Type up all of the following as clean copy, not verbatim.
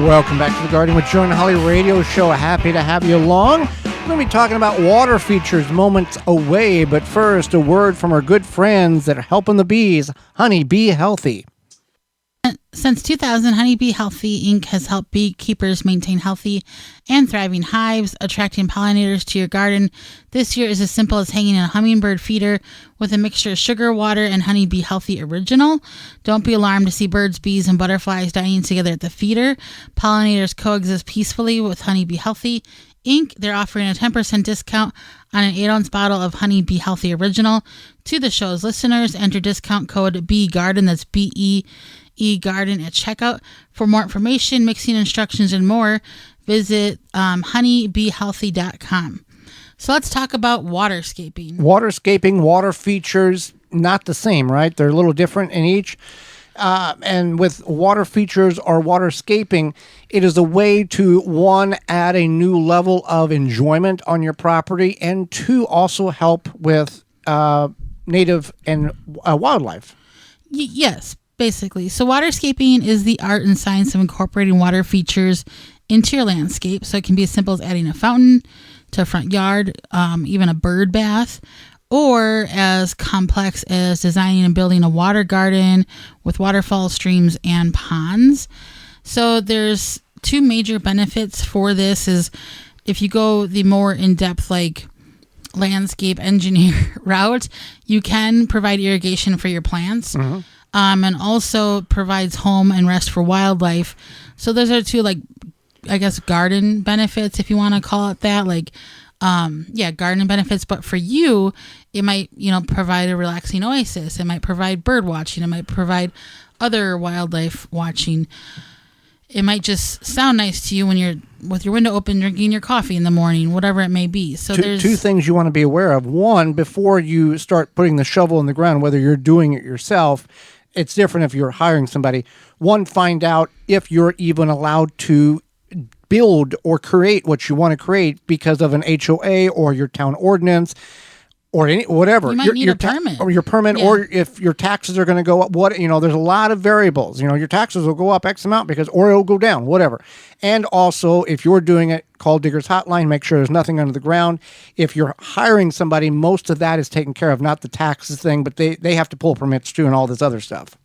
Welcome back to the Garden with Joe and Holly radio show. Happy to have you along. We're going to be talking about water features moments away, but first, a word from our good friends that are helping the bees. Honey, be healthy. Since 2000, Honey Bee Healthy Inc. has helped beekeepers maintain healthy and thriving hives, attracting pollinators to your garden. This year is as simple as hanging a hummingbird feeder with a mixture of sugar, water, and Honey Bee Healthy Original. Don't be alarmed to see birds, bees, and butterflies dying together at the feeder. Pollinators coexist peacefully with Honey Bee Healthy Inc. They're offering a 10% discount on an 8-ounce bottle of Honey Bee Healthy Original to the show's listeners. Enter discount code BEGARDEN, that's BEE Garden at checkout. For more information, mixing instructions, and more, visit honeybeehealthy.com. So let's talk about waterscaping. Waterscaping, water features, not the same, right? They're a little different in each. And with water features or waterscaping, it is a way to, one, add a new level of enjoyment on your property, and two, also help with native and wildlife. Yes. Basically. So waterscaping is the art and science of incorporating water features into your landscape. So it can be as simple as adding a fountain to a front yard, even a bird bath, or as complex as designing and building a water garden with waterfalls, streams, and ponds. So there's two major benefits for this. Is if you go the more in-depth, like landscape engineer route, you can provide irrigation for your plants. Mm-hmm. And also provides home and rest for wildlife. So those are two, like, I guess, garden benefits, if you want to call it that. Like, garden benefits. But for you, it might, provide a relaxing oasis. It might provide bird watching. It might provide other wildlife watching. It might just sound nice to you when you're with your window open, drinking your coffee in the morning, whatever it may be. So there's two things you want to be aware of. One, before you start putting the shovel in the ground, whether you're doing it yourself, it's different if you're hiring somebody. One, find out if you're even allowed to build or create what you want to create because of an HOA or your town ordinance or whatever. You might need a permit. Or your permit, or if your taxes are going to go up. There's a lot of variables. Your taxes will go up X amount or it'll go down, whatever. And also, if you're doing it, call Digger's Hotline. Make sure there's nothing under the ground. If you're hiring somebody, most of that is taken care of, not the taxes thing, but they have to pull permits too and all this other stuff.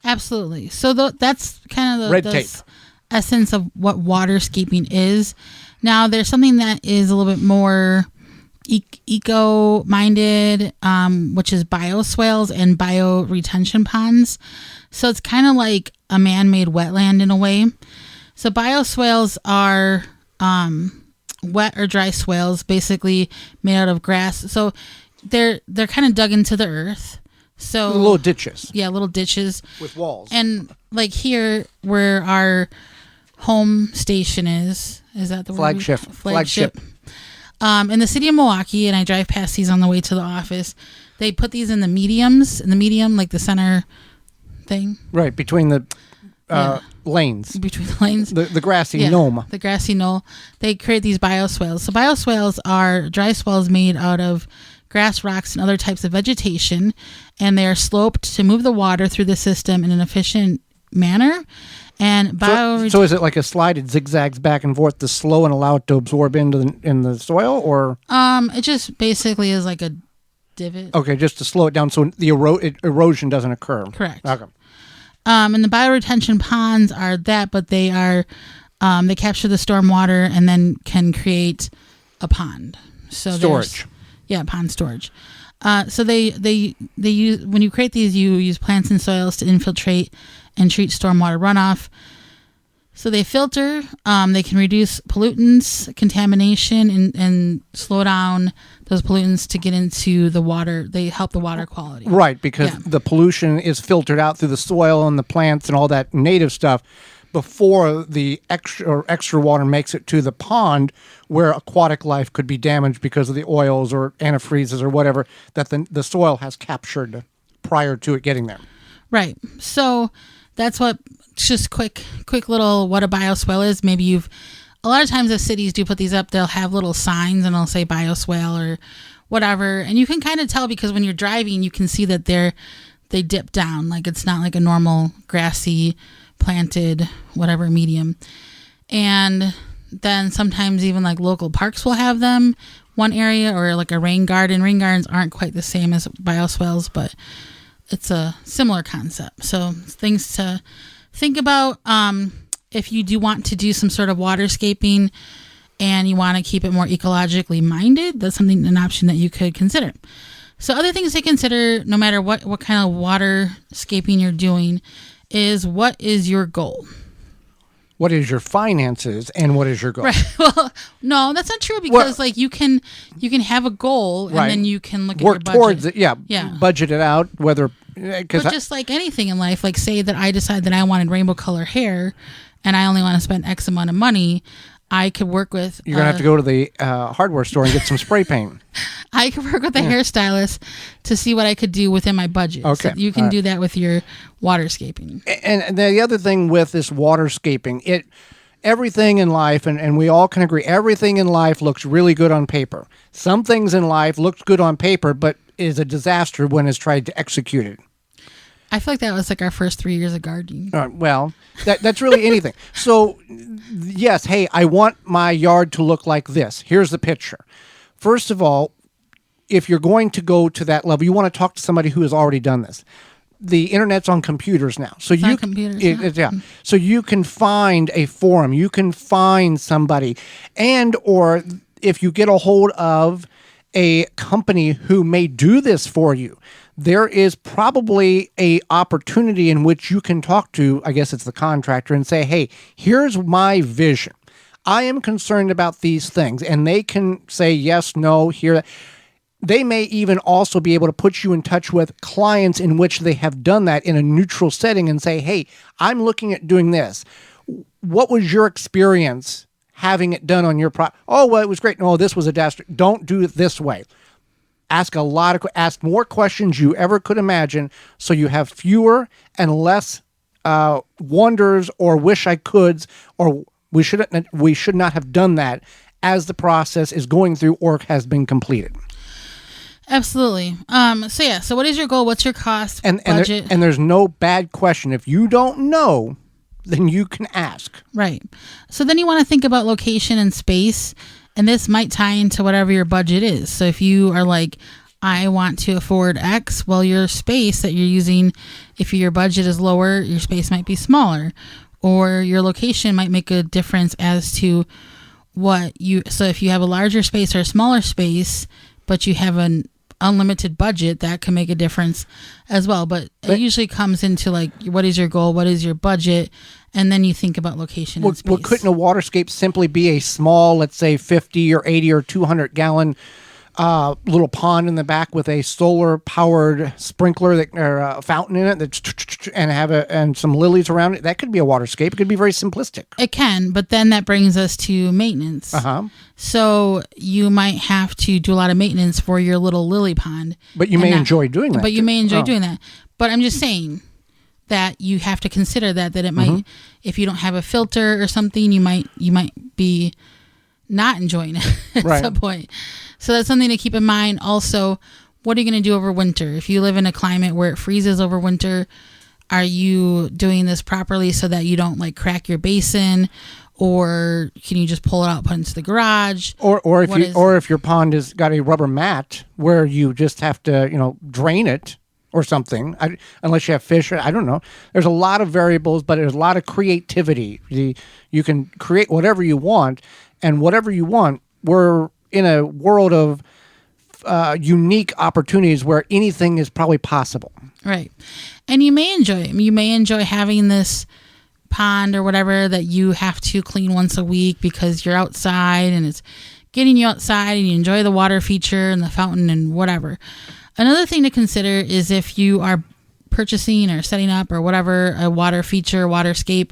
Absolutely. So that's kind of red tape essence of what waterscaping is. Now, there's something that is a little bit more eco-minded, which is bioswales and bioretention ponds. So it's kind of like a man-made wetland in a way. So bioswales are wet or dry swales, basically made out of grass. So they're kind of dug into the earth. So little ditches. Yeah, little ditches with walls. And like here, where our home station is that the flagship? Flagship. In the city of Milwaukee, and I drive past these on the way to the office. They put these in the medium, like the center thing. Right, between the lanes. Between the lanes. The grassy knoll. The grassy knoll. They create these bioswales. So bioswales are dry swales made out of grass, rocks, and other types of vegetation, and they are sloped to move the water through the system in an efficient manner. And so is it like a slide? It zigzags back and forth to slow and allow it to absorb in the soil, or it just basically is like a divot. Okay, just to slow it down so the erosion doesn't occur. Correct. Okay. And the bioretention ponds are that, but they are they capture the storm water and then can create a pond. So storage. Pond storage. So they use, when you create these, you use plants and soils to infiltrate and treat stormwater runoff. So they filter, they can reduce pollutants, contamination, and slow down those pollutants to get into the water. They help the water quality. Right, because the pollution is filtered out through the soil and the plants and all that native stuff before the extra water makes it to the pond, where aquatic life could be damaged because of the oils or antifreezes or whatever that the soil has captured prior to it getting there. Right. So that's what, just quick little what a bioswale is. Maybe a lot of times if cities do put these up, they'll have little signs and they'll say bioswale or whatever. And you can kind of tell because when you're driving, you can see that they dip down. Like it's not like a normal grassy planted whatever medium. And then sometimes even like local parks will have them one area, or like a rain garden. Rain gardens aren't quite the same as bioswales, but it's a similar concept. So things to think about. If you do want to do some sort of waterscaping and you want to keep it more ecologically minded, that's an option that you could consider. So other things to consider, no matter what kind of waterscaping you're doing, is what is your goal? What is your finances and what is your goal? Right. Well, no, that's not true, because like you can have a goal and then you can look work at your budget. towards it. Yeah. Budget it out. But just like anything in life, like say that I decide that I wanted rainbow color hair and I only want to spend X amount of money, I could work with... You're going to have to go to the hardware store and get some spray paint. I could work with a hairstylist to see what I could do within my budget. Okay. So you can do that with your waterscaping. And the other thing with this waterscaping, everything in life, and we all can agree, everything in life looks really good on paper. Some things in life look good on paper, but is a disaster when it's tried to execute it. I feel like that was like our first 3 years of gardening. Well, that's really anything. So, yes, hey, I want my yard to look like this. Here's the picture. First of all, if you're going to go to that level, you want to talk to somebody who has already done this. The internet's on computers now. So So you can find a forum, you can find somebody, and or if you get a hold of a company who may do this for you, there is probably a opportunity in which you can talk to, I guess it's the contractor, and say, hey, here's my vision. I am concerned about these things. And they can say yes, no, here. They may even also be able to put you in touch with clients in which they have done that in a neutral setting and say, hey, I'm looking at doing this. What was your experience having it done on your property? Oh, well, it was great. No, this was a disaster. Don't do it this way. Ask more questions you ever could imagine, so you have fewer and less wonders or wish I coulds, or we should not have done that as the process is going through or has been completed. Absolutely. So what is your goal? What's your cost? Budget? And there's no bad question. If you don't know, then you can ask. Right. So then you want to think about location and space. And this might tie into whatever your budget is. So if you are like, I want to afford X, well, your space that you're using, if your budget is lower, your space might be smaller. Or your location might make a difference as to so if you have a larger space or a smaller space, but you have an unlimited budget, that can make a difference as well. But it usually comes into like, what is your goal? What is your budget? And then you think about location and space. Well, couldn't a waterscape simply be a small, let's say 50 or 80 or 200 gallon little pond in the back with a solar powered sprinkler or a fountain in it and some lilies around it? That could be a waterscape. It could be very simplistic. It can, but then that brings us to maintenance. So you might have to do a lot of maintenance for your little lily pond. But you may enjoy doing that. But you may enjoy doing that. But I'm just saying that you have to consider that it might, if you don't have a filter or something, you might be not enjoying it at some point. So that's something to keep in mind. Also, what are you going to do over winter? If you live in a climate where it freezes over winter, are you doing this properly so that you don't like crack your basin? Or can you just pull it out, put it into the garage? Or if your pond has got a rubber mat where you just have to, drain it or something, unless you have fish. I don't know. There's a lot of variables, but there's a lot of creativity. You can create whatever you want, and whatever you want, we're in a world of unique opportunities where anything is probably possible. Right. And you may enjoy it. You may enjoy having this pond or whatever that you have to clean once a week because you're outside and it's getting you outside and you enjoy the water feature and the fountain and whatever. Another thing to consider is if you are purchasing or setting up or whatever a water feature, waterscape,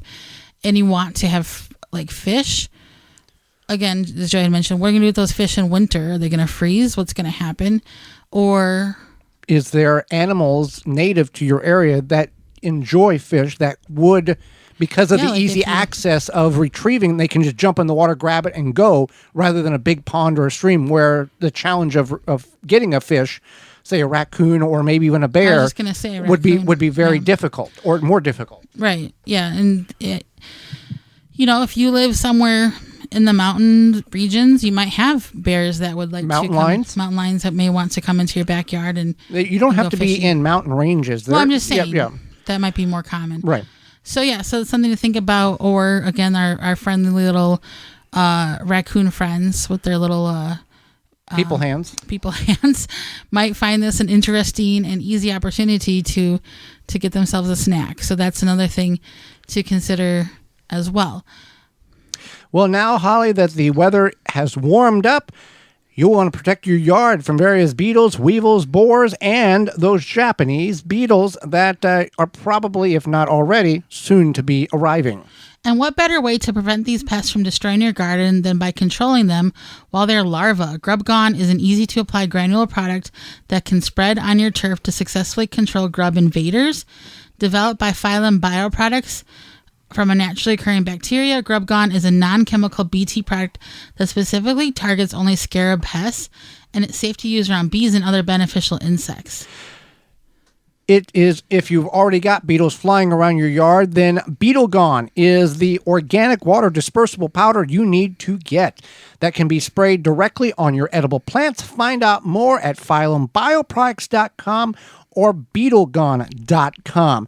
and you want to have like fish. Again, as Joy had mentioned, what are you going to do with those fish in winter? Are they going to freeze? What's going to happen? Or is there animals native to your area that enjoy fish that would, because of the easy access of retrieving, they can just jump in the water, grab it, and go, rather than a big pond or a stream where the challenge of getting a fish, say a raccoon or maybe even a bear, I was just gonna say would be very difficult or more difficult. Right. Yeah. And if you live somewhere in the mountain regions, you might have bears that would like Mountain to come, lions? mountain lions that may want to come into your backyard and You don't have go to be fishing. in mountain ranges. Well, I'm just Yeah, saying yeah. that might be more common. Right. So it's something to think about. Or again, our friendly little raccoon friends with their little People hands. people hands might find this an interesting and easy opportunity to get themselves a snack. So that's another thing to consider as well. Well, now, Holly, that the weather has warmed up, you'll want to protect your yard from various beetles, weevils, borers, and those Japanese beetles that are probably, if not already, soon to be arriving. And what better way to prevent these pests from destroying your garden than by controlling them while they're larvae? Grub Gone is an easy-to-apply granular product that can spread on your turf to successfully control grub invaders. Developed by Phylum Bioproducts from a naturally occurring bacteria, Grub Gone is a non-chemical BT product that specifically targets only scarab pests, and it's safe to use around bees and other beneficial insects. It is, if you've already got beetles flying around your yard, then Beetle Gone is the organic water dispersible powder you need to get that can be sprayed directly on your edible plants. Find out more at phyllumbioproducts.com or beetlegone.com.